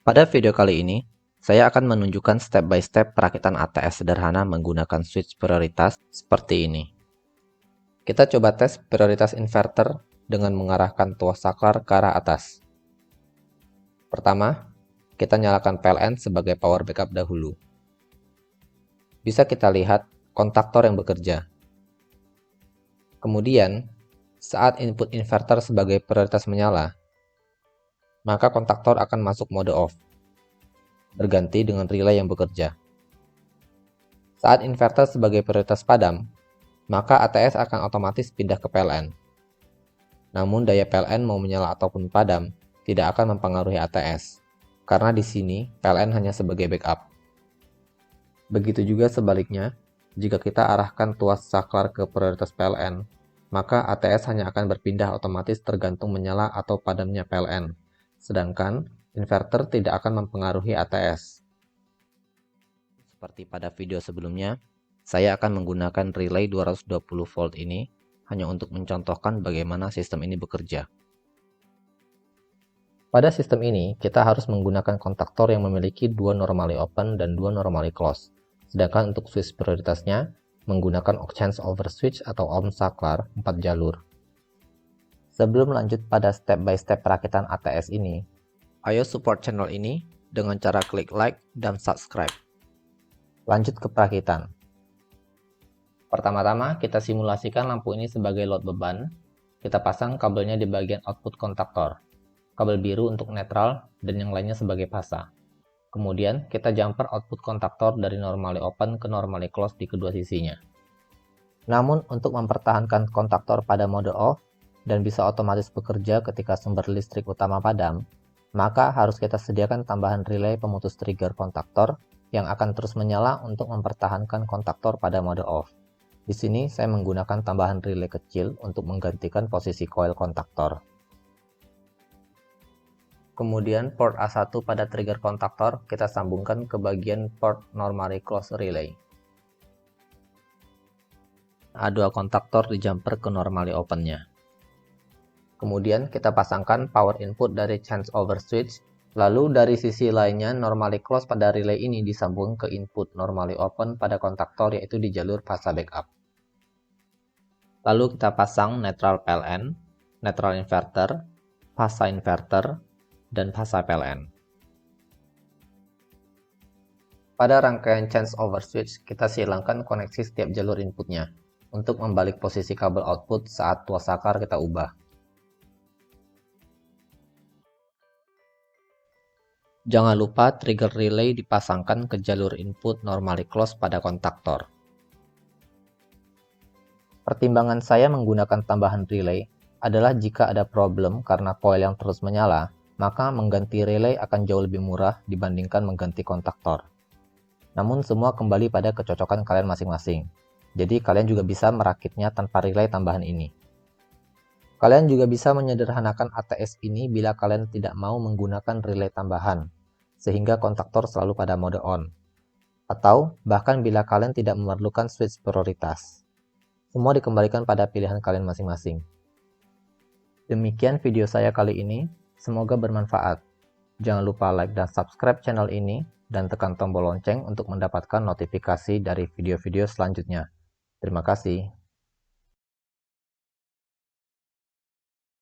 Pada video kali ini, saya akan menunjukkan step by step perakitan ATS sederhana menggunakan switch prioritas seperti ini. Kita coba tes prioritas inverter dengan mengarahkan tuas saklar ke arah atas. Pertama, kita nyalakan PLN sebagai power backup dahulu. Bisa kita lihat kontaktor yang bekerja. Kemudian, saat input inverter sebagai prioritas menyala, maka kontaktor akan masuk mode off, berganti dengan relay yang bekerja. Saat inverter sebagai prioritas padam, maka ATS akan otomatis pindah ke PLN. Namun daya PLN mau menyala ataupun padam tidak akan mempengaruhi ATS, karena di sini PLN hanya sebagai backup. Begitu juga sebaliknya, jika kita arahkan tuas saklar ke prioritas PLN, maka ATS hanya akan berpindah otomatis tergantung menyala atau padamnya PLN, sedangkan inverter tidak akan mempengaruhi ATS. Seperti pada video sebelumnya, saya akan menggunakan relay 220 volt ini hanya untuk mencontohkan bagaimana sistem ini bekerja. Pada sistem ini, kita harus menggunakan kontaktor yang memiliki dua normally open dan dua normally close. Sedangkan untuk switch prioritasnya, menggunakan change over switch atau ohm saklar 4 jalur. Sebelum lanjut pada step by step perakitan ATS ini, ayo support channel ini dengan cara klik like dan subscribe. Lanjut ke perakitan. Pertama-tama kita simulasikan lampu ini sebagai load beban. Kita pasang kabelnya di bagian output kontaktor. Kabel biru untuk netral dan yang lainnya sebagai pasa. Kemudian kita jumper output kontaktor dari normally open ke normally close di kedua sisinya. Namun untuk mempertahankan kontaktor pada mode off dan bisa otomatis bekerja ketika sumber listrik utama padam, maka harus kita sediakan tambahan relay pemutus trigger kontaktor yang akan terus menyala untuk mempertahankan kontaktor pada mode off. Di sini saya menggunakan tambahan relay kecil untuk menggantikan posisi coil kontaktor. Kemudian port A1 pada trigger kontaktor kita sambungkan ke bagian port normally close relay. A2 kontaktor di jumper ke normally opennya. Kemudian kita pasangkan power input dari change over switch, lalu dari sisi lainnya normally close pada relay ini disambung ke input normally open pada kontaktor yaitu di jalur fasa backup. Lalu kita pasang neutral PLN, neutral inverter, fasa inverter, dan fasa PLN. Pada rangkaian change over switch, kita silangkan koneksi setiap jalur inputnya untuk membalik posisi kabel output saat tuas saklar kita ubah. Jangan lupa trigger relay dipasangkan ke jalur input normally close pada kontaktor. Pertimbangan saya menggunakan tambahan relay adalah jika ada problem karena coil yang terus menyala, maka mengganti relay akan jauh lebih murah dibandingkan mengganti kontaktor. Namun semua kembali pada kecocokan kalian masing-masing. Jadi kalian juga bisa merakitnya tanpa relay tambahan ini. Kalian juga bisa menyederhanakan ATS ini bila kalian tidak mau menggunakan relay tambahan, sehingga kontaktor selalu pada mode on. Atau bahkan bila kalian tidak memerlukan switch prioritas. Semua dikembalikan pada pilihan kalian masing-masing. Demikian video saya kali ini. Semoga bermanfaat. Jangan lupa like dan subscribe channel ini dan tekan tombol lonceng untuk mendapatkan notifikasi dari video-video selanjutnya. Terima kasih.